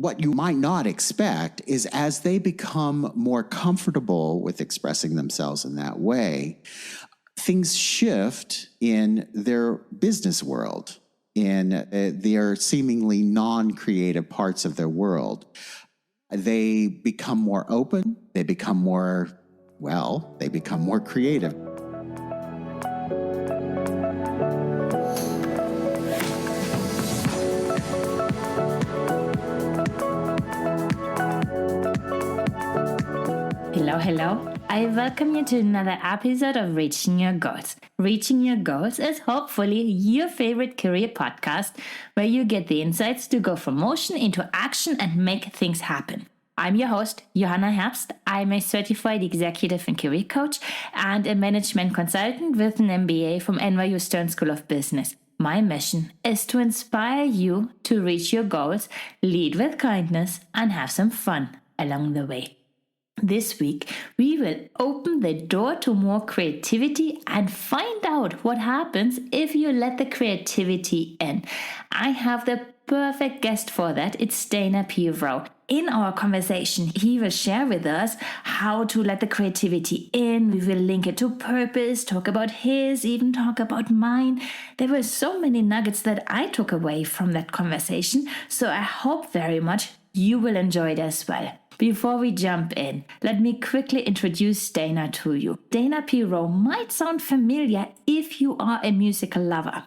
what you might not expect is as they become more comfortable with expressing themselves in that way, things shift in their business world, in their seemingly non-creative parts of their world. They become more open, they become more creative. Hello. I welcome you to another episode of Reaching Your Goals. Reaching Your Goals is hopefully your favorite career podcast where you get the insights to go from motion into action and make things happen. I'm your host, Johanna. I'm a certified executive and career coach and a management consultant with an MBA from NYU Stern School of Business. My mission is to inspire you to reach your goals, lead with kindness, and have some fun along the way. This week, we will open the door to more creativity and find out what happens if you let the creativity in. I have the perfect guest for that. It's Dana P. Rowe. In our conversation, he will share with us how to let the creativity in. We will link it to purpose, talk about his, even talk about mine. There were so many nuggets that I took away from that conversation, so I hope very much you will enjoy it as well. Before we jump in, let me quickly introduce Dana to you. Dana P. Rowe might sound familiar if you are a musical lover,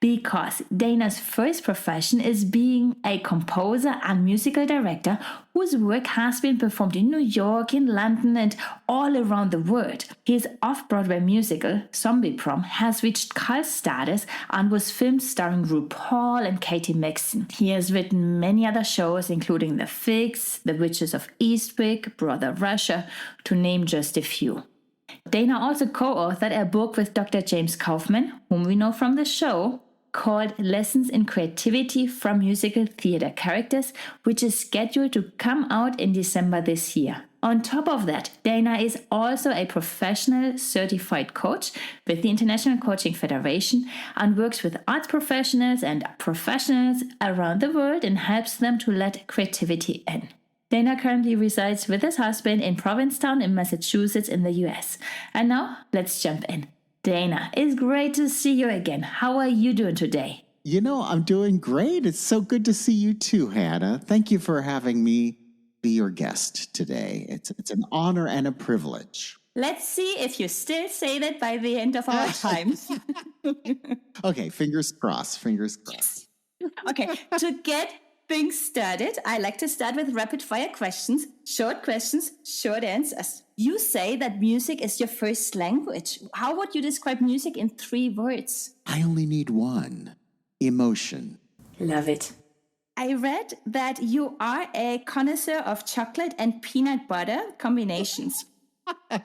because Dana's first profession is being a composer and musical director whose work has been performed in New York, in London, and all around the world. His off-Broadway musical, Zombie Prom, has reached cult status and was filmed starring RuPaul and Katie Mixon. He has written many other shows, including The Figs, The Witches of Eastwick, Brother Russia, to name just a few. Dana also co-authored a book with Dr. James Kaufman, whom we know from the show, called Lessons in Creativity from Musical Theater Characters, which is scheduled to come out in December this year. On top of that, Dana is also a professional certified coach with the International Coaching Federation and works with arts professionals and professionals around the world and helps them to let creativity in. Dana currently resides with his husband in Provincetown in Massachusetts in the US. And now, let's jump in. Dana, it's great to see you again. How are you doing today? I'm doing great. It's so good to see you too, Hannah. Thank you for having me be your guest today. It's an honor and a privilege. Let's see if you still say that by the end of our time. Okay, fingers crossed. Yes. Okay, to get things started, I like to start with rapid fire questions, short answers. You say that music is your first language. How would you describe music in 3 words? I only need one. Emotion. Love it. I read that you are a connoisseur of chocolate and peanut butter combinations.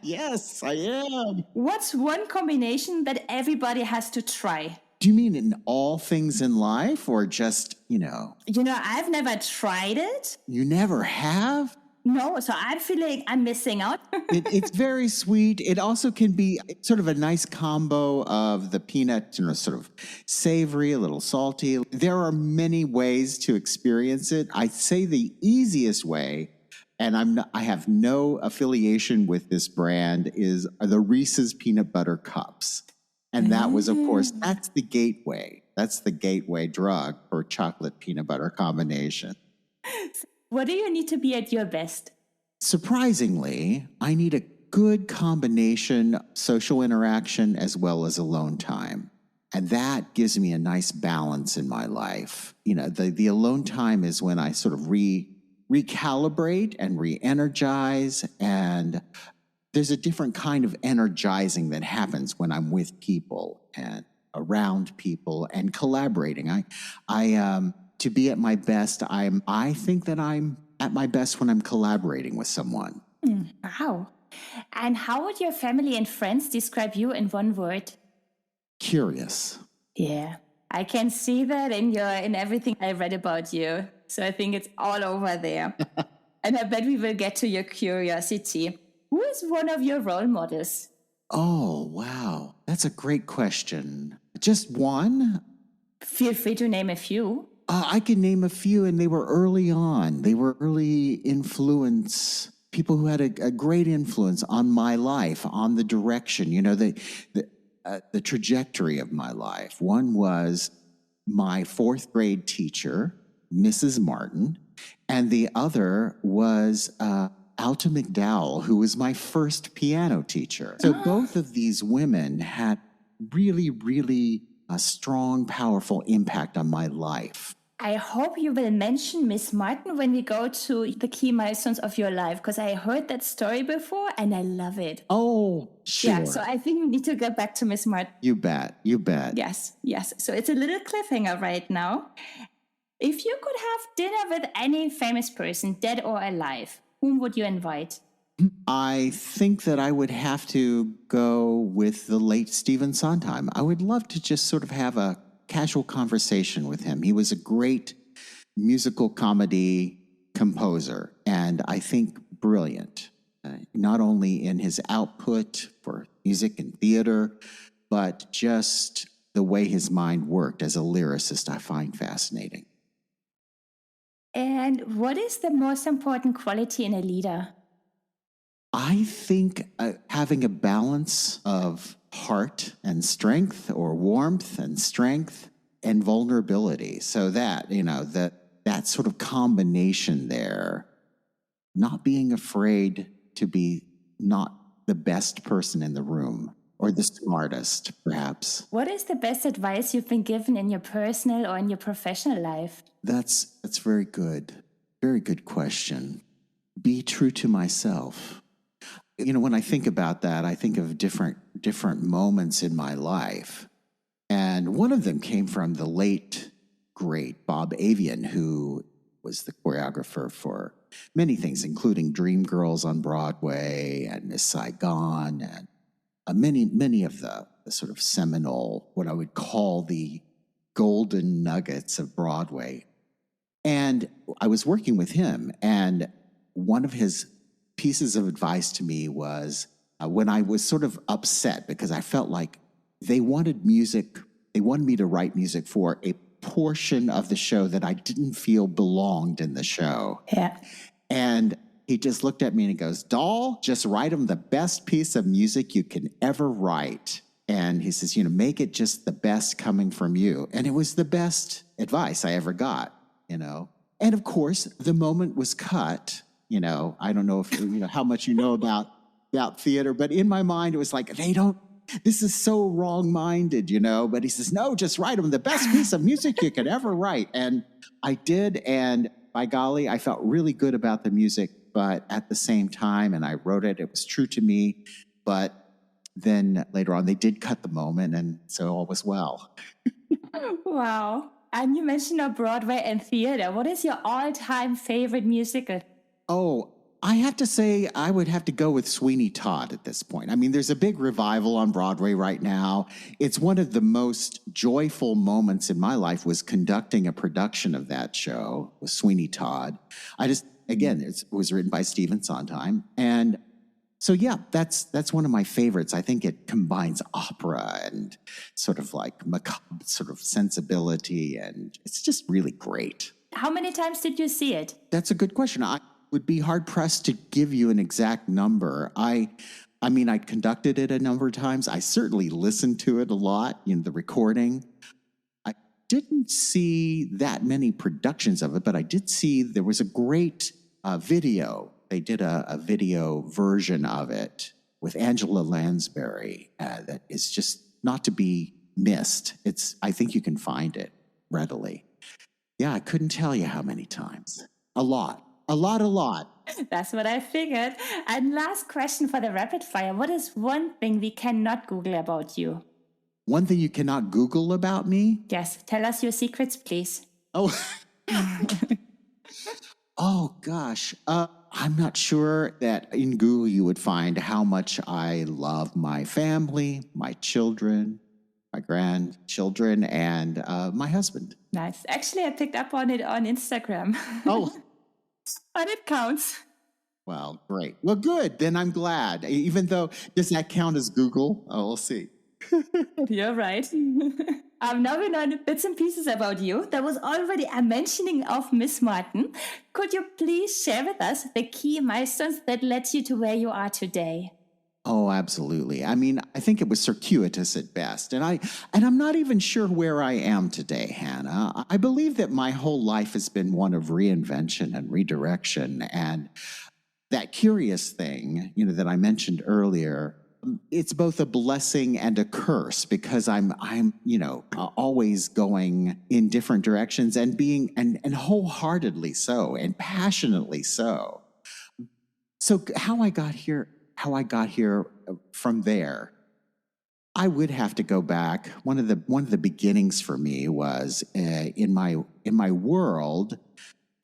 Yes, I am. What's one combination that everybody has to try? Do you mean in all things in life or just, I've never tried it. You never have? No, so I'm feeling I'm missing out. It's very sweet. It also can be sort of a nice combo of the peanut, sort of savory, a little salty. There are many ways to experience it. I'd say the easiest way, and I have no affiliation with this brand, are the Reese's peanut butter cups. And that was, of course, that's the gateway. That's the gateway drug for chocolate peanut butter combination. What do you need to be at your best? Surprisingly, I need a good combination of social interaction as well as alone time. And that gives me a nice balance in my life. The alone time is when I sort of recalibrate and re-energize, and there's a different kind of energizing that happens when I'm with people and around people and collaborating. To be at my best, I think that I'm at my best when I'm collaborating with someone. Wow. And how would your family and friends describe you in 1 word? Curious. Yeah, I can see that in everything I read about you. So I think it's all over there. And I bet we will get to your curiosity. Who is one of your role models? Oh, wow. That's a great question. Just one? Feel free to name a few. I can name a few, and they were early on. They were early influence, people who had a great influence on my life, on the direction, the trajectory of my life. One was my fourth grade teacher, Mrs. Martin, and the other was Alta McDowell, who was my first piano teacher. So both of these women had really, really a strong, powerful impact on my life. I hope you will mention Miss Martin when we go to the key milestones of your life, because I heard that story before and I love it. Oh, sure. Yeah, so I think we need to get back to Miss Martin. You bet. Yes. So it's a little cliffhanger right now. If you could have dinner with any famous person, dead or alive, whom would you invite? I think that I would have to go with the late Stephen Sondheim. I would love to just sort of have a casual conversation with him. He was a great musical comedy composer, and I think brilliant, not only in his output for music and theater, but just the way his mind worked as a lyricist, I find fascinating. And what is the most important quality in a leader? I think having a balance of heart and strength, or warmth and strength and vulnerability. So that, that sort of combination there, not being afraid to be not the best person in the room or the smartest, perhaps. What is the best advice you've been given in your personal or in your professional life? That's very good. Very good question. Be true to myself. When I think about that, I think of different moments in my life. And one of them came from the late, great Bob Avian, who was the choreographer for many things, including Dreamgirls on Broadway and Miss Saigon, and many of the sort of seminal, what I would call the golden nuggets of Broadway. And I was working with him, and one of his pieces of advice to me was when I was sort of upset because I felt like they wanted me to write music for a portion of the show that I didn't feel belonged in the show. Yeah. And he just looked at me and he goes, "Doll, just write them the best piece of music you can ever write." And he says, make it just the best coming from you. And it was the best advice I ever got, And of course, the moment was cut. I don't know if how much you know about theater, but in my mind, it was like, this is so wrong-minded, But he says, "No, just write them the best piece of music you could ever write." And I did, and by golly, I felt really good about the music, but at the same time, and I wrote it, it was true to me, but then later on, they did cut the moment, and so all was well. Wow. And you mentioned Broadway and theater. What is your all-time favorite musical? Oh, I have to say I would have to go with Sweeney Todd at this point. I mean, there's a big revival on Broadway right now. It's one of the most joyful moments in my life was conducting a production of that show with Sweeney Todd. It was written by Stephen Sondheim. And so, yeah, that's one of my favorites. I think it combines opera and sort of like macabre sort of sensibility, and it's just really great. How many times did you see it? That's a good question. I would be hard-pressed to give you an exact number. I conducted it a number of times. I certainly listened to it a lot, the recording. I didn't see that many productions of it, but I did see there was a great video. They did a video version of it with Angela Lansbury that is just not to be missed. I think you can find it readily. Yeah, I couldn't tell you how many times. A lot. That's what I figured. And last question for the rapid fire. What is one thing we cannot Google about you? One thing you cannot Google about me? Yes. Tell us your secrets, please. Oh. Oh, gosh. I'm not sure that in Google you would find how much I love my family, my children, my grandchildren, and my husband. Nice. Actually, I picked up on it on Instagram. Oh. But it counts. Well, great. Well, good. Then I'm glad. Even though, does that count as Google? Oh, we'll see. You're right. Now we know bits and pieces about you. There was already a mentioning of Miss Martin. Could you please share with us the key milestones that led you to where you are today? Oh, absolutely. I mean, I think it was circuitous at best. And I'm not even sure where I am today, Hannah. I believe that my whole life has been one of reinvention and redirection. And that curious thing, that I mentioned earlier, it's both a blessing and a curse because I'm always going in different directions and being and wholeheartedly so and passionately so. So how I got here from there, I would have to go back. One of the beginnings for me was in my world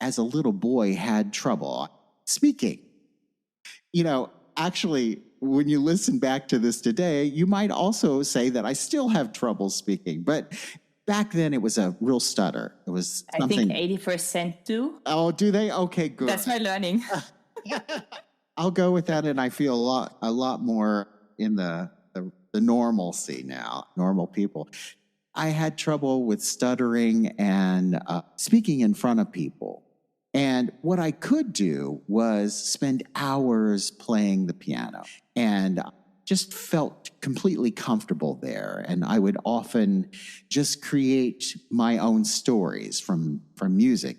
as a little boy had trouble speaking. Actually, when you listen back to this today, you might also say that I still have trouble speaking. But back then, it was a real stutter. It was something. I think 80% do. Oh, do they? Okay, good. That's my learning. I'll go with that, and I feel a lot more in the normalcy now, normal people. I had trouble with stuttering and speaking in front of people. And what I could do was spend hours playing the piano and just felt completely comfortable there. And I would often just create my own stories from music,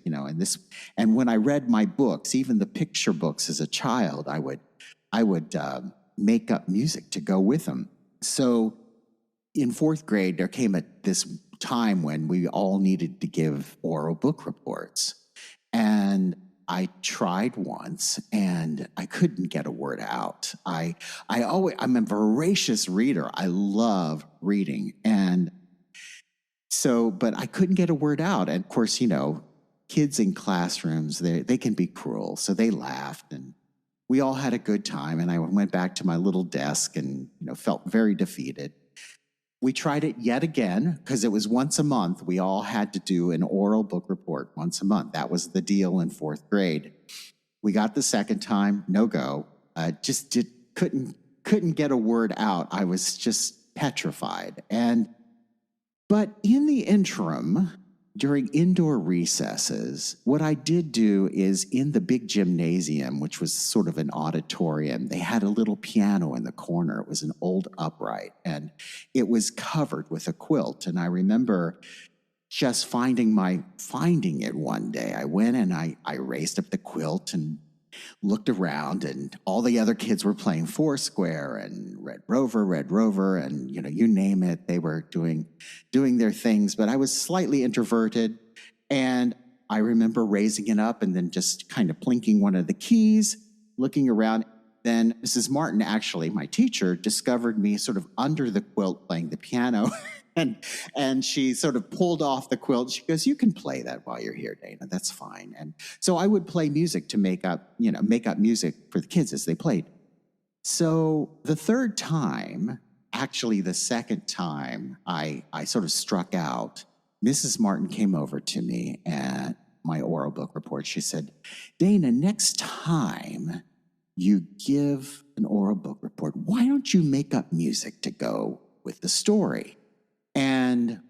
and when I read my books, even the picture books as a child, I would make up music to go with them. So in fourth grade, there came this time when we all needed to give oral book reports. And I tried once and I couldn't get a word out. I'm a voracious reader. I love reading. And so, but I couldn't get a word out. And of course, kids in classrooms, they can be cruel. So they laughed and we all had a good time. And I went back to my little desk and, felt very defeated. We tried it yet again because it was once a month. We all had to do an oral book report once a month. That was the deal in fourth grade. We got the second time, no go. Couldn't get a word out. I was just petrified. But in the interim, during indoor recesses, what I did do is in the big gymnasium, which was sort of an auditorium, they had a little piano in the corner. It was an old upright, and it was covered with a quilt. And I remember just finding it one day. I went and I raised up the quilt and looked around, and all the other kids were playing Foursquare and Red Rover, and you name it, they were doing their things. But I was slightly introverted, and I remember raising it up and then just kind of plinking one of the keys, looking around. Then Mrs. Martin, actually my teacher, discovered me sort of under the quilt playing the piano. And she sort of pulled off the quilt. She goes, "You can play that while you're here, Dana. That's fine." And so I would play music to make up music for the kids as they played. So the third time, actually the second time I sort of struck out, Mrs. Martin came over to me at my oral book report. She said, "Dana, next time you give an oral book report, why don't you make up music to go with the story?" And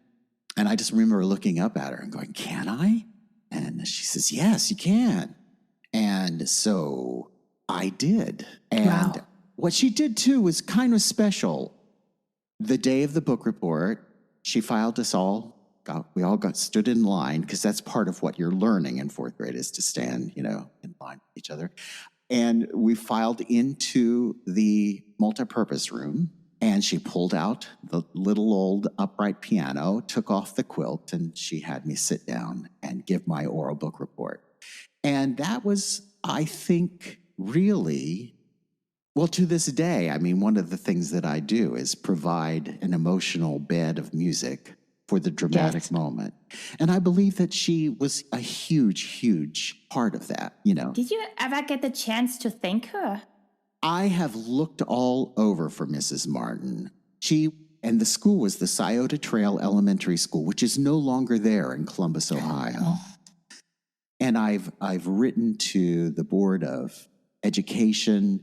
I just remember looking up at her and going, "Can I?" And she says, "Yes, you can." And so I did. And what she did too was kind of special. The day of the book report, she filed us all. We all stood in line because that's part of what you're learning in fourth grade is to stand, in line with each other. And we filed into the multipurpose room. And she pulled out the little old upright piano, took off the quilt, and she had me sit down and give my oral book report. And that was, I think, really, well, to this day, I mean, one of the things that I do is provide an emotional bed of music for the dramatic moment. And I believe that she was a huge, huge part of that, Did you ever get the chance to thank her? I have looked all over for Mrs. Martin. And the school was the Scioto Trail Elementary School, which is no longer there in Columbus, Ohio. And I've written to the Board of Education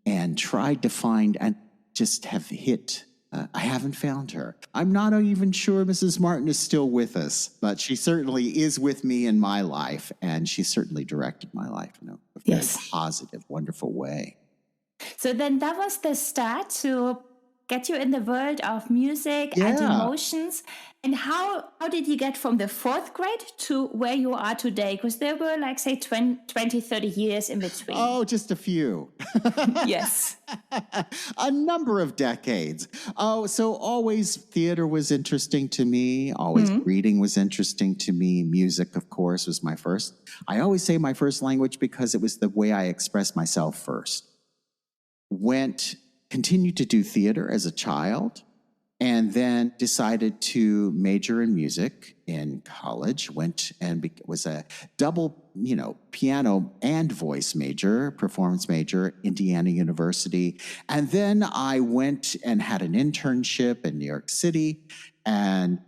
and tried to find and just have hit I haven't found her. I'm not even sure Mrs. Martin is still with us, but she certainly is with me in my life, and she certainly directed my life in a very positive, wonderful way. So then that was the start to get you in the world of music and emotions. And how did you get from the 4th grade to where you are today? Because there were like, say, 20, 30 years in between. Oh, just a few. Yes. A number of decades. Oh, so always theater was interesting to me. Always reading was interesting to me. Music, of course, was my first. I always say my first language because it was the way I expressed myself first. Continued to do theater as a child, and then decided to major in music in college. Went and was a double, piano and voice major, performance major, Indiana University. And then I went and had an internship in New York City and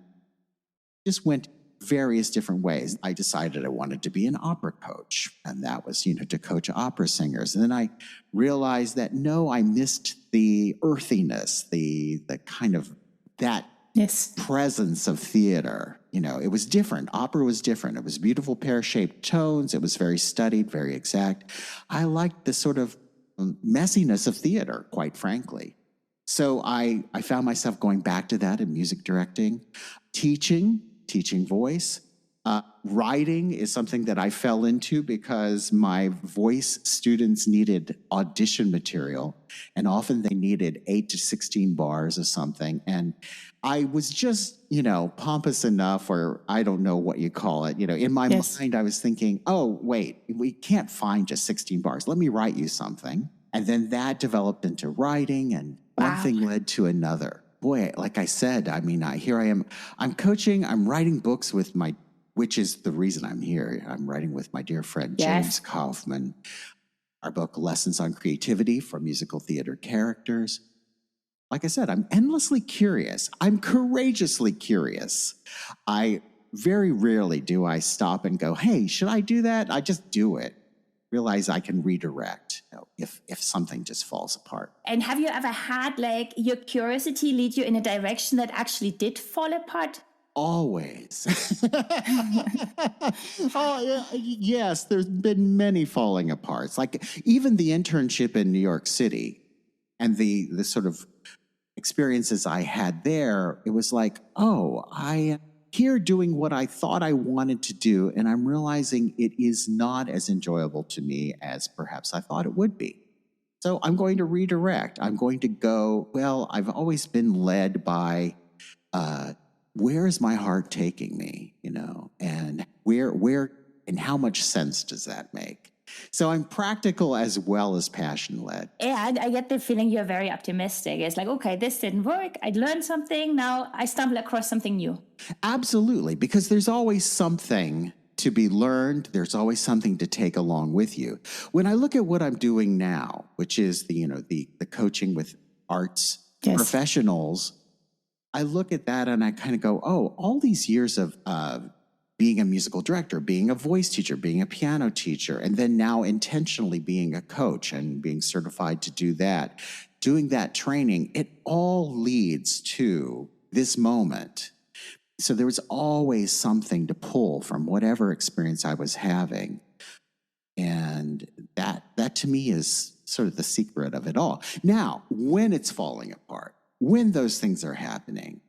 just went various different ways. I decided I wanted to be an opera coach, and that was, to coach opera singers. And then I realized that no, I missed the earthiness, the kind of that presence of theater. It was different. Opera was different. It was beautiful pear-shaped tones. It was very studied, very exact. I liked the sort of messiness of theater, quite frankly. So I found myself going back to that in music directing, teaching voice. Writing is something that I fell into because my voice students needed audition material, and often they needed 8 to 16 bars of something. And I was just, pompous enough, or I don't know what you call it. In my mind, I was thinking, oh, wait, we can't find just 16 bars. Let me write you something. And then that developed into writing, and one thing led to another. Boy, like I said, here I am. I'm coaching, I'm writing books which is the reason I'm here. I'm writing with my dear friend, James Kaufman, our book, Lessons on Creativity for Musical Theater Characters. Like I said, I'm endlessly curious. I'm courageously curious. Very rarely do I stop and go, hey, should I do that? I just do it. Realize I can redirect if something just falls apart. And have you ever had your curiosity lead you in a direction that actually did fall apart? Always. Yes, there's been many falling aparts. Like even the internship in New York City and the sort of experiences I had there, it was like, oh, I am here doing what I thought I wanted to do, and I'm realizing it is not as enjoyable to me as perhaps I thought it would be. So I'm going to redirect. I'm going to go, I've always been led by where is my heart taking me, and where and how much sense does that make? So I'm practical as well as passion-led. Yeah, I get the feeling you're very optimistic. It's like, okay, this didn't work. I learned something. Now I stumble across something new. Absolutely, because there's always something to be learned. There's always something to take along with you. When I look at what I'm doing now, which is the coaching with arts professionals, I look at that and I kind of go, oh, all these years of being a musical director, being a voice teacher, being a piano teacher, and then now intentionally being a coach and being certified to do that, doing that training, it all leads to this moment. So there was always something to pull from whatever experience I was having. And that to me is sort of the secret of it all. Now, when it's falling apart, when those things are happening,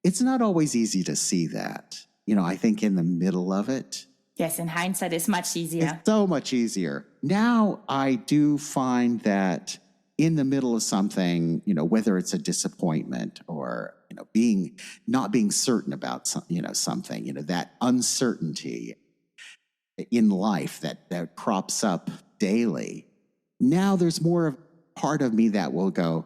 it's not always easy to see that. I think in the middle of it. Yes, in hindsight, it's much easier. It's so much easier. Now I do find that in the middle of something, whether it's a disappointment or, not being certain about something, that uncertainty in life that crops up daily. Now there's more of part of me that will go,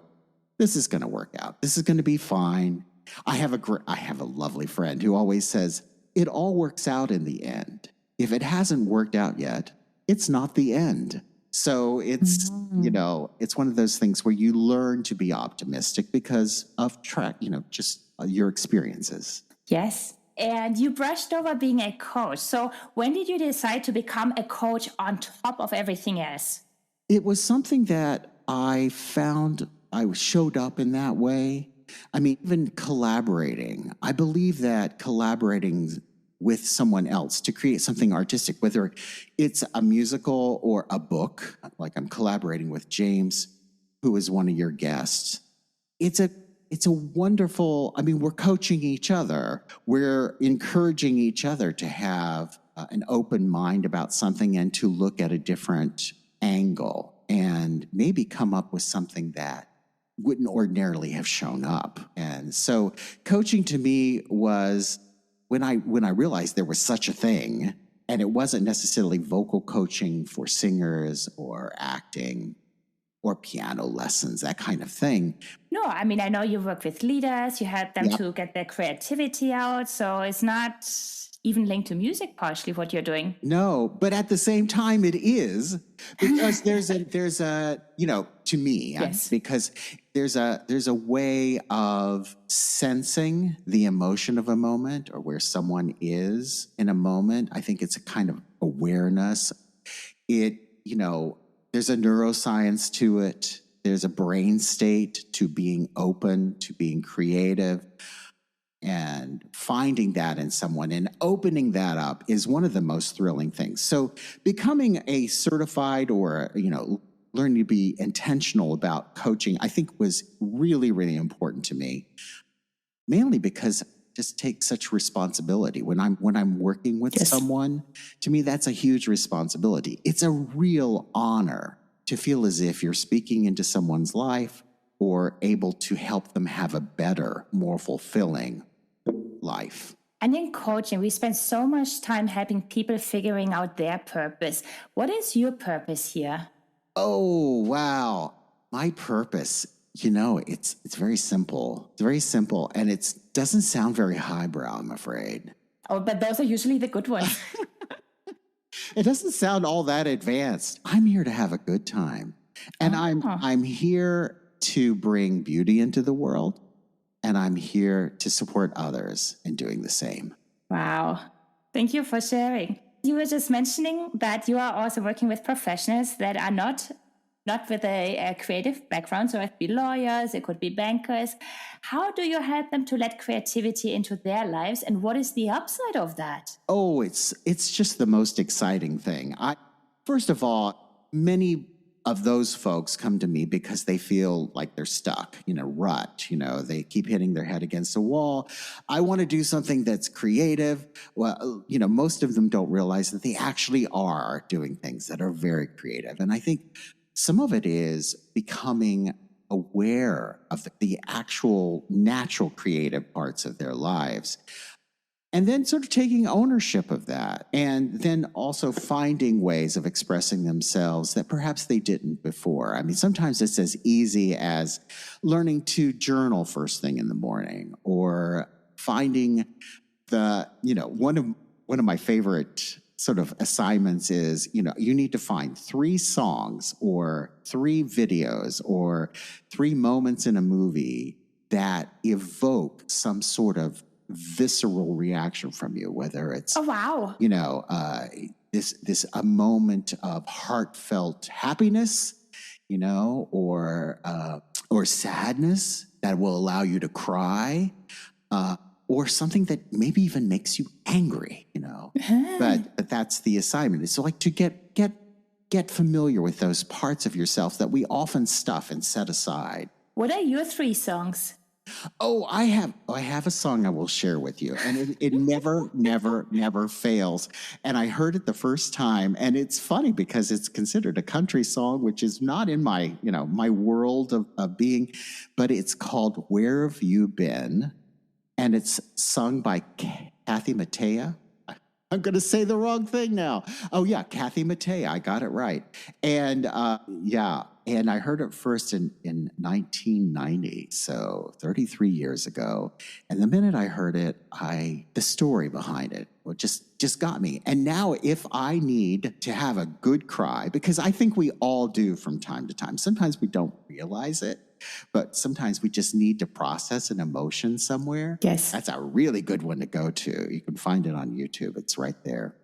this is going to work out. This is going to be fine. I have a lovely friend who always says, it all works out in the end. If it hasn't worked out yet, it's not the end. So it's, it's one of those things where you learn to be optimistic because of just your experiences. Yes. And you brushed over being a coach. So when did you decide to become a coach on top of everything else? It was something that I found I showed up in that way. I mean, even collaborating. I believe that collaborating with someone else to create something artistic, whether it's a musical or a book, like I'm collaborating with James, who is one of your guests. It's a wonderful, I mean, we're coaching each other. We're encouraging each other to have an open mind about something and to look at a different angle and maybe come up with something that wouldn't ordinarily have shown up. And so coaching to me was when I realized there was such a thing, and it wasn't necessarily vocal coaching for singers or acting or piano lessons, that kind of thing. No, I mean, I know you work with leaders, you help them to get their creativity out. So it's not even linked to music partially what you're doing. No, but at the same time it is, because there's a to me, Yes. because there's a way of sensing the emotion of a moment or where someone is in a moment. I think it's a kind of awareness. There's a neuroscience to it. There's a brain state to being open, to being creative. And finding that in someone and opening that up is one of the most thrilling things. So becoming a certified or, learning to be intentional about coaching, I think was really, really important to me, mainly because I just take such responsibility. When I'm working with someone, to me, that's a huge responsibility. It's a real honor to feel as if you're speaking into someone's life or able to help them have a better, more fulfilling life. And in coaching, we spend so much time helping people figuring out their purpose. What is your purpose here? Oh, wow. My purpose, it's very simple. It's very simple, and it doesn't sound very highbrow, I'm afraid. Oh, but those are usually the good ones. It doesn't sound all that advanced. I'm here to have a good time. And I'm here to bring beauty into the world. And I'm here to support others in doing the same. Wow. Thank you for sharing. You were just mentioning that you are also working with professionals that are not with a creative background. So it could be lawyers, it could be bankers. How do you help them to let creativity into their lives? And what is the upside of that? Oh, it's just the most exciting thing. First of all, many of those folks come to me because they feel like they're stuck in a rut. They keep hitting their head against a wall. I want to do something that's creative. Well, most of them don't realize that they actually are doing things that are very creative. And I think some of it is becoming aware of the actual natural creative parts of their lives. And then sort of taking ownership of that, and then also finding ways of expressing themselves that perhaps they didn't before. I mean, sometimes it's as easy as learning to journal first thing in the morning, or finding one of my favorite sort of assignments is, you need to find 3 songs or 3 videos or 3 moments in a movie that evoke some sort of visceral reaction from you, whether it's this a moment of heartfelt happiness, or sadness that will allow you to cry, or something that maybe even makes you angry, but that's the assignment. It's like to get familiar with those parts of yourself that we often stuff and set aside. What are your 3 songs? Oh, I have a song I will share with you, and it never fails. And I heard it the first time, and it's funny because it's considered a country song, which is not in my world of being, but it's called "Where Have You Been?" and it's sung by Kathy Mattea. I'm going to say the wrong thing now. Oh yeah, Kathy Mattea. I got it right. And and I heard it first in 1990, so 33 years ago. And the minute I heard it, the story behind it just got me. And now if I need to have a good cry, because I think we all do from time to time, sometimes we don't realize it, but sometimes we just need to process an emotion somewhere. Yes. That's a really good one to go to. You can find it on YouTube. It's right there.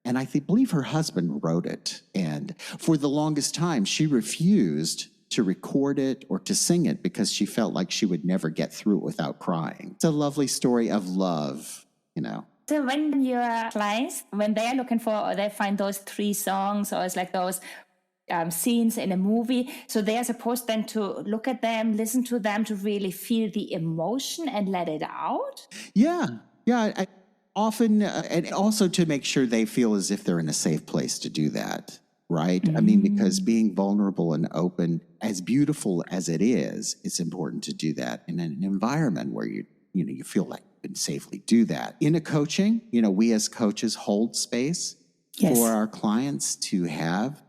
And I believe her husband wrote it. And for the longest time, she refused to record it or to sing it because she felt like she would never get through it without crying. It's a lovely story of love, you know. So when your clients, when they are looking for, or they find those 3 songs, or it's like those scenes in a movie, so they are supposed then to look at them, listen to them, to really feel the emotion and let it out? Yeah. Often, and also to make sure they feel as if they're in a safe place to do that, right? I mean, because being vulnerable and open, as beautiful as it is, it's important to do that in an environment where you feel like you can safely do that. In a coaching, we as coaches hold space for our clients to have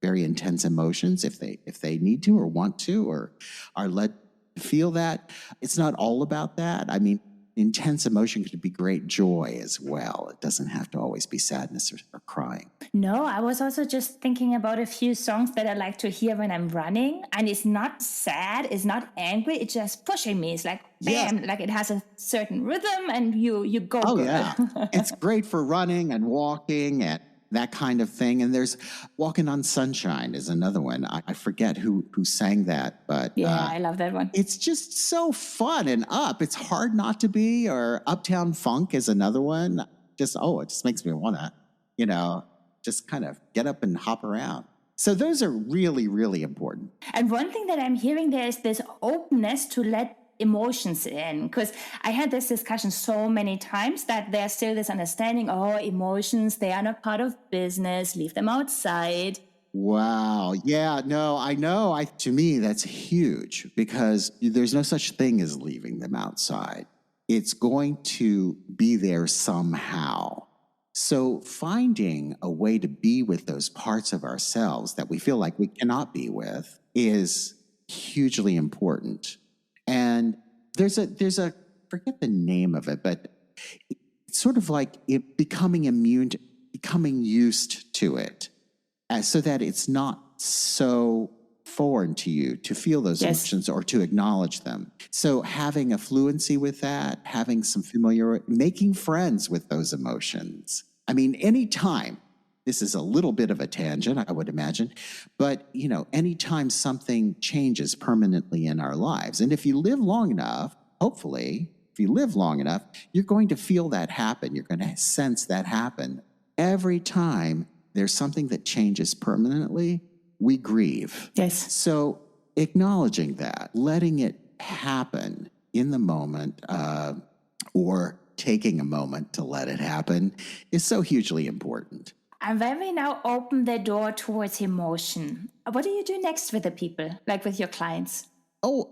very intense emotions if they need to or want to or are led to feel that. It's not all about that. I mean, intense emotion could be great joy as well. It doesn't have to always be sadness or crying. No, I was also just thinking about a few songs that I like to hear when I'm running. And it's not sad, it's not angry, it's just pushing me. It's like, bam, like it has a certain rhythm and you go. Oh, yeah. It's great for running and walking and that kind of thing. And there's Walking on Sunshine is another one. I forget who sang that, but yeah, I love that one. It's just so fun and up. It's hard not to be. Or Uptown Funk is another one. It just makes me want to, just kind of get up and hop around. So those are really, really important. And one thing that I'm hearing there is this openness to let emotions in, because I had this discussion so many times that there's still this understanding, emotions, they are not part of business, leave them outside. Wow. Yeah, no, I know. To me, that's huge because there's no such thing as leaving them outside. It's going to be there somehow. So finding a way to be with those parts of ourselves that we feel like we cannot be with is hugely important. And there's a forget the name of it, but it's sort of like becoming used to it, so that it's not so foreign to you to feel those emotions or to acknowledge them. So having a fluency with that, having some familiarity, making friends with those emotions. I mean, anytime, this is a little bit of a tangent, I would imagine, but anytime something changes permanently in our lives, and if you live long enough, hopefully, if you live long enough, you're going to feel that happen. You're going to sense that happen. Every time there's something that changes permanently, we grieve. Yes. So acknowledging that, letting it happen in the moment, or taking a moment to let it happen is so hugely important. And when we now open the door towards emotion, what do you do next with the people, like with your clients?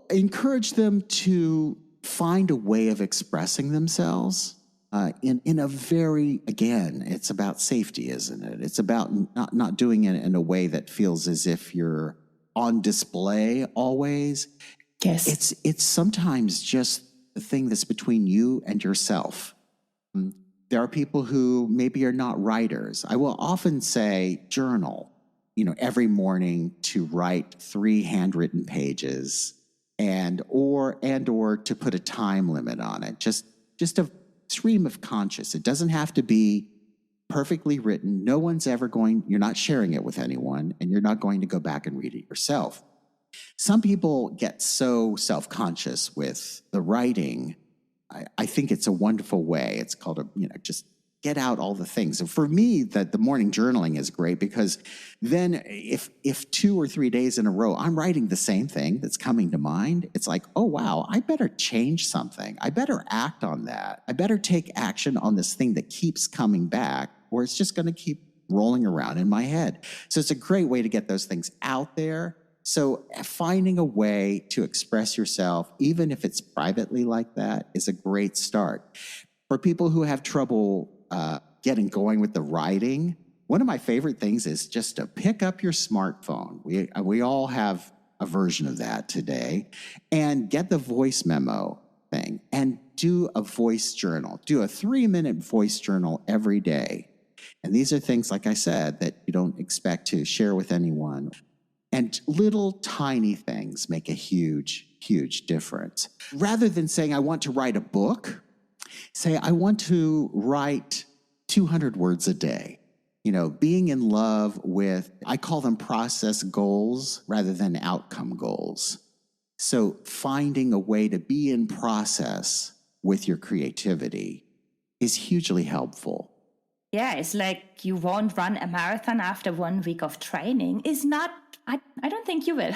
Encourage them to find a way of expressing themselves. In a very, again, it's about safety, isn't it? It's about not doing it in a way that feels as if you're on display always. Yes. It's sometimes just the thing that's between you and yourself. There are people who maybe are not writers. I will often say journal, every morning to write 3 handwritten pages or to put a time limit on it. Just a stream of conscious. It doesn't have to be perfectly written. You're not sharing it with anyone, and you're not going to go back and read it yourself. Some people get so self-conscious with the writing. I think it's a wonderful way. It's called just get out all the things. And for me, the morning journaling is great because then if 2 or 3 days in a row, I'm writing the same thing that's coming to mind, it's like, oh, wow, I better change something. I better act on that. I better take action on this thing that keeps coming back, or it's just going to keep rolling around in my head. So it's a great way to get those things out there. So finding a way to express yourself, even if it's privately like that, is a great start. For people who have trouble getting going with the writing, one of my favorite things is just to pick up your smartphone. We all have a version of that today, and get the voice memo thing and do a voice journal. Do a 3-minute voice journal every day. And these are things, like I said, that you don't expect to share with anyone. And little tiny things make a huge, huge difference. Rather than saying, I want to write a book, say, I want to write 200 words a day. being in love with, I call them process goals rather than outcome goals. So finding a way to be in process with your creativity is hugely helpful. Yeah, it's like you won't run a marathon after 1 week of training. Is not, I don't think you will.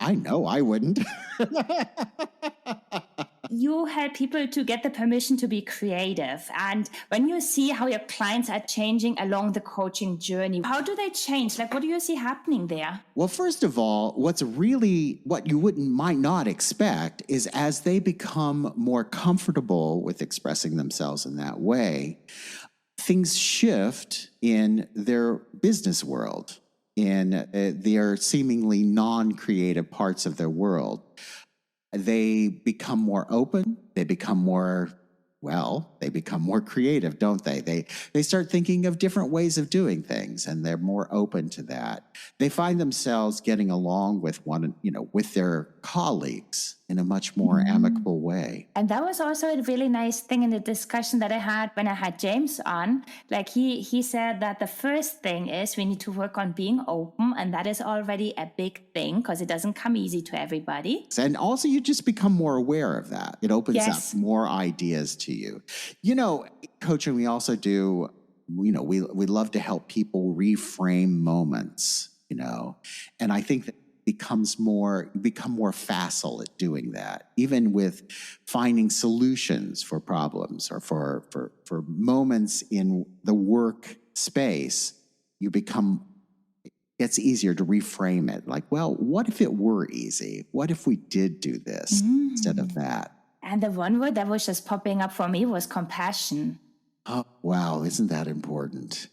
I know I wouldn't. You help people to get the permission to be creative. And when you see how your clients are changing along the coaching journey, how do they change? Like, what do you see happening there? Well, first of all, what you might not expect is as they become more comfortable with expressing themselves in that way, things shift in their business world, in their seemingly non-creative parts of their world. They become more open. They become more creative, don't they? They start thinking of different ways of doing things, and they're more open to that. They find themselves getting along with with their colleagues in a much more amicable way. And that was also a really nice thing in the discussion that I had when I had James on. Like he said that the first thing is we need to work on being open, and that is already a big thing because it doesn't come easy to everybody. And also you just become more aware of that. It opens up more ideas to you. Coaching, we also do, we love to help people reframe moments, and I think that become more facile at doing that, even with finding solutions for problems or for moments in the work space. It's easier to reframe it. Like, well, what if it were easy? What if we did do this instead of that? And the one word that was just popping up for me was compassion. Oh, wow. Isn't that important?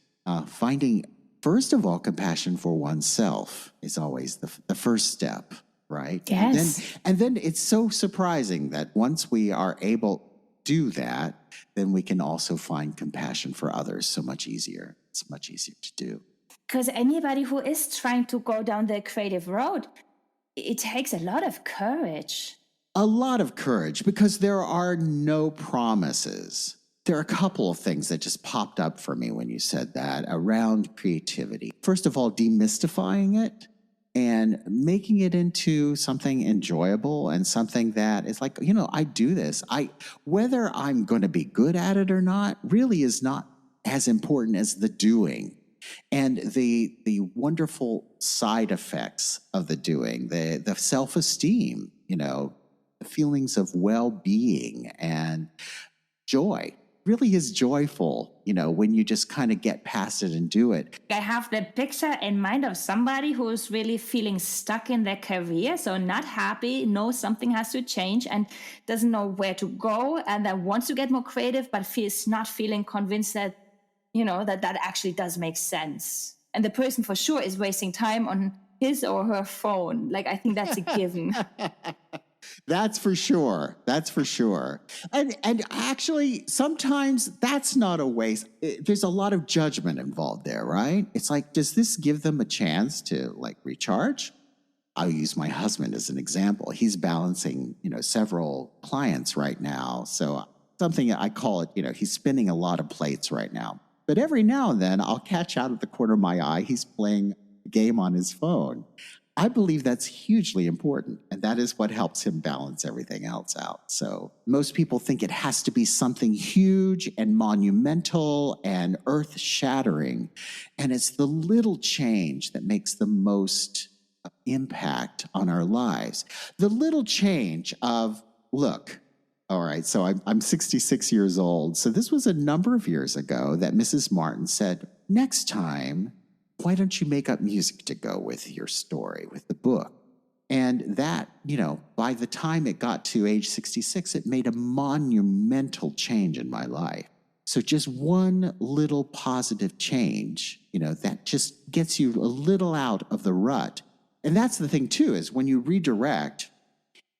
Finding, first of all, compassion for oneself is always the first step, right? Yes. And then it's so surprising that once we are able to do that, then we can also find compassion for others so much easier. It's much easier to do. Because anybody who is trying to go down the creative road, it takes a lot of courage. A lot of courage, because there are no promises. There are a couple of things that just popped up for me when you said that around creativity. First of all, demystifying it and making it into something enjoyable and something that is like, I do this. Whether I'm going to be good at it or not really is not as important as the doing. And the wonderful side effects of the doing, the self-esteem, the feelings of well-being and joy, really is joyful, when you just kind of get past it and do it. I have the picture in mind of somebody who's really feeling stuck in their career, so not happy, knows something has to change and doesn't know where to go, and then wants to get more creative, but not feeling convinced that that actually does make sense. And the person for sure is wasting time on his or her phone. Like, I think that's a given. That's for sure. That's for sure. And actually, sometimes that's not a waste. There's a lot of judgment involved there, right? It's like, does this give them a chance to recharge? I'll use my husband as an example. He's balancing, several clients right now. So something I call it, he's spinning a lot of plates right now. But every now and then I'll catch out of the corner of my eye, he's playing a game on his phone. I believe that's hugely important, and that is what helps him balance everything else out. So most people think it has to be something huge and monumental and earth-shattering, and it's the little change that makes the most impact on our lives. The little change of, look, all right, so I'm 66 years old. So this was a number of years ago that Mrs. Martin said, next time, why don't you make up music to go with your story, with the book? And that, by the time it got to age 66, it made a monumental change in my life. So just one little positive change, that just gets you a little out of the rut. And that's the thing too, is when you redirect,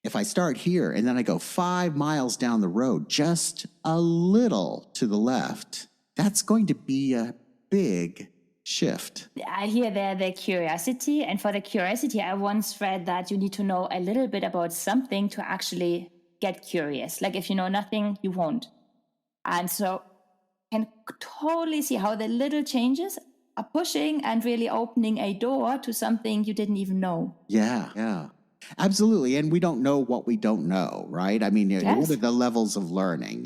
if I start here and then I go 5 miles down the road, just a little to the left, that's going to be a big shift. I hear there the curiosity. And for the curiosity, I once read that you need to know a little bit about something to actually get curious. Like if you know nothing, you won't. And so can totally see how the little changes are pushing and really opening a door to something you didn't even know. Yeah. Absolutely. And we don't know what we don't know, right? I mean, what are the levels of learning?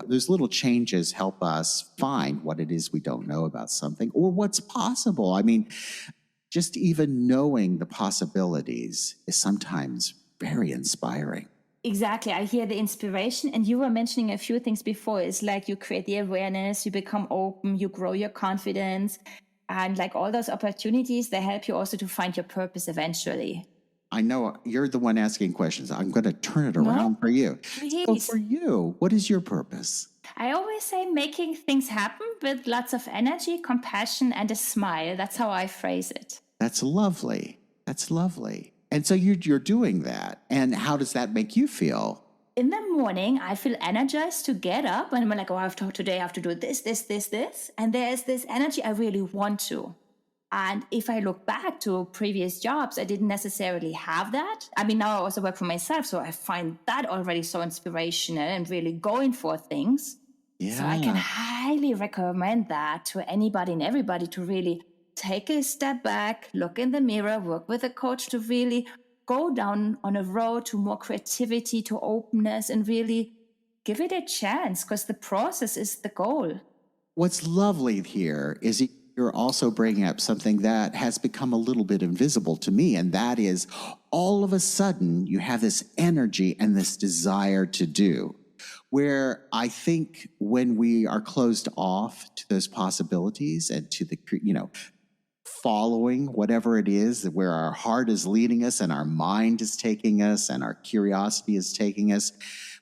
Those little changes help us find what it is we don't know about something or what's possible. I mean, just even knowing the possibilities is sometimes very inspiring. Exactly. I hear the inspiration. And you were mentioning a few things before. It's like you create the awareness, you become open, you grow your confidence. And like all those opportunities, they help you also to find your purpose eventually. I know you're the one asking questions. I'm going to turn it around for you. Please. So for you, what is your purpose? I always say making things happen with lots of energy, compassion, and a smile. That's how I phrase it. That's lovely. That's lovely. And so you're doing that. And how does that make you feel? In the morning, I feel energized to get up and I'm like, oh, today I have to do this. And there's this energy I really want to. And if I look back to previous jobs, I didn't necessarily have that. I mean, now I also work for myself, so I find that already so inspirational and really going for things. Yeah. So I can highly recommend that to anybody and everybody to really take a step back, look in the mirror, work with a coach to really go down on a road to more creativity, to openness, and really give it a chance because the process is the goal. What's lovely here is you're also bringing up something that has become a little bit invisible to me, and that is all of a sudden you have this energy and this desire to do, where I think when we are closed off to those possibilities and to the, following whatever it is, where our heart is leading us and our mind is taking us and our curiosity is taking us,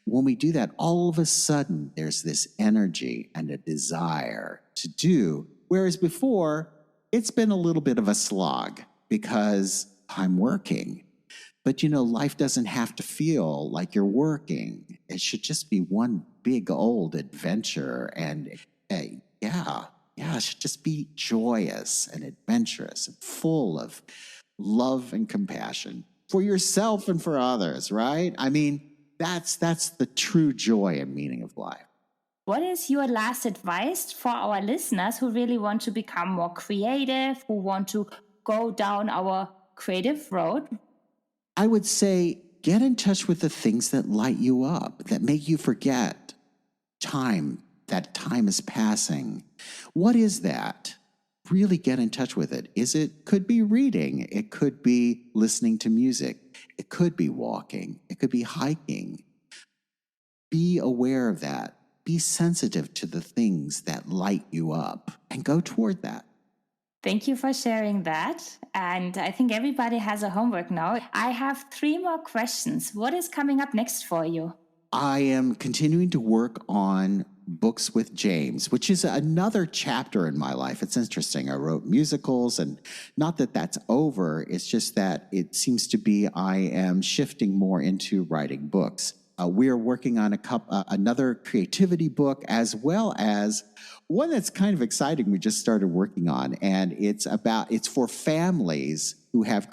when we do that, all of a sudden there's this energy and a desire to do. Whereas before, it's been a little bit of a slog because I'm working. But life doesn't have to feel like you're working. It should just be one big old adventure. And it should just be joyous and adventurous and full of love and compassion for yourself and for others, right? I mean, that's the true joy and meaning of life. What is your last advice for our listeners who really want to become more creative, who want to go down our creative road? I would say get in touch with the things that light you up, that make you forget time, that time is passing. What is that? Really get in touch with it. Could be reading. It could be listening to music. It could be walking. It could be hiking. Be aware of that. Be sensitive to the things that light you up and go toward that. Thank you for sharing that. And I think everybody has a homework now. I have 3 more questions. What is coming up next for you? I am continuing to work on Books with James, which is another chapter in my life. It's interesting. I wrote musicals, and not that that's over. It's just that it seems to be I am shifting more into writing books. We are working on another creativity book, as well as one that's kind of exciting. We just started working on, and it's for families who have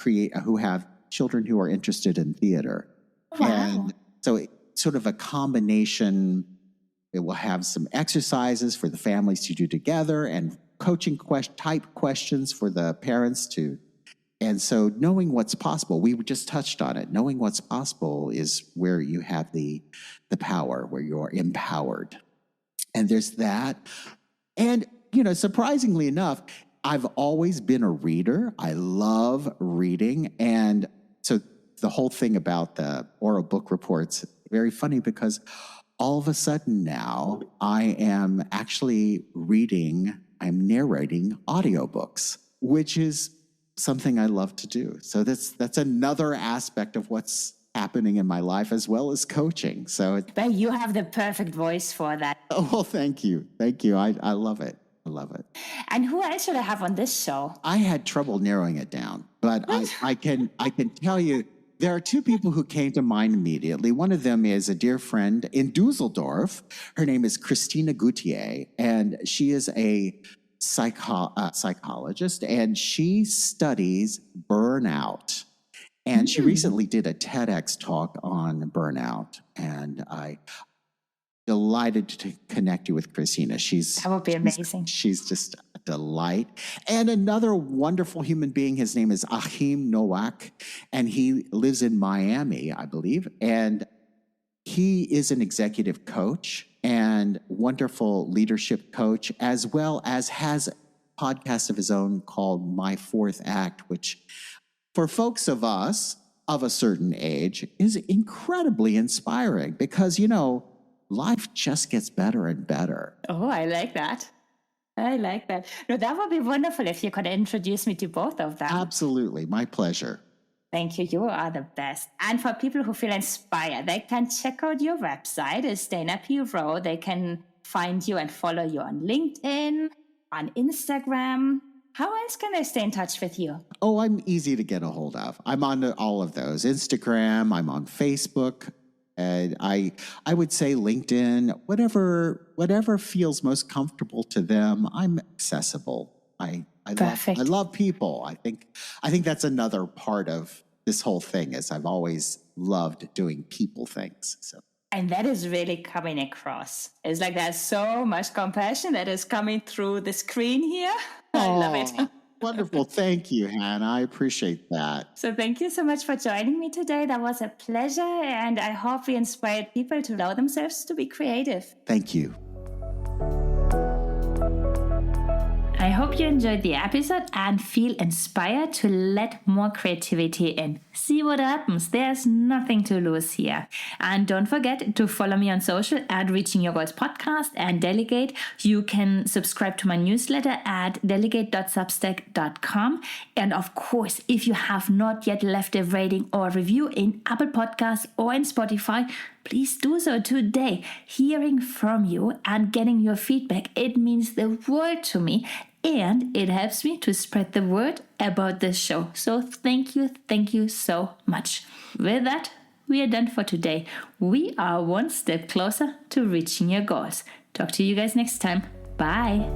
children who are interested in theater. Wow. And so it's sort of a combination. It will have some exercises for the families to do together and coaching type questions for the parents to. And so knowing what's possible, we just touched on it. Knowing what's possible is where you have the power, where you're empowered. And there's that. And, surprisingly enough, I've always been a reader. I love reading. And so the whole thing about the oral book reports, very funny because all of a sudden now I am actually I'm narrating audiobooks, which is something I love to do. So that's another aspect of what's happening in my life, as well as coaching. So you have the perfect voice for that. Oh, well, thank you. I love it. And who else should I have on this show? I had trouble narrowing it down, but I can tell you there are 2 people who came to mind immediately. One of them is a dear friend in Dusseldorf. Her name is Christina Gauthier, and she is a psychologist, and she studies burnout. And she recently did a TEDx talk on burnout, and delighted to connect you with Christina. That would be amazing. She's just a delight. And another wonderful human being, his name is Achim Nowak, and he lives in Miami, I believe. And he is an executive coach and wonderful leadership coach, as well as has a podcast of his own called My Fourth Act, which for folks of us of a certain age is incredibly inspiring because, life just gets better and better. Oh, I like that. No, that would be wonderful if you could introduce me to both of them. Absolutely. My pleasure. Thank you. You are the best. And for people who feel inspired, they can check out your website. It's Dana P. Rowe. They can find you and follow you on LinkedIn, on Instagram. How else can they stay in touch with you? Oh, I'm easy to get a hold of. I'm on all of those. Instagram, I'm on Facebook. And I would say LinkedIn, whatever feels most comfortable to them, I'm accessible. I love people. I think that's another part of this whole thing is I've always loved doing people things. So. And that is really coming across. It's like there's so much compassion that is coming through the screen here. I love it. Wonderful. Thank you, Hannah. I appreciate that. So thank you so much for joining me today. That was a pleasure. And I hope we inspired people to allow themselves to be creative. Thank you. I hope you enjoyed the episode and feel inspired to let more creativity in. See what happens. There's nothing to lose here. And don't forget to follow me on social at Reaching Your Goals Podcast and Delygate. You can subscribe to my newsletter at delygate.substack.com. And of course, if you have not yet left a rating or review in Apple Podcasts or in Spotify, please do so today. Hearing from you and getting your feedback, it means the world to me. And it helps me to spread the word about this show. So thank you so much. With that, we are done for today. We are one step closer to reaching your goals. Talk to you guys next time. Bye.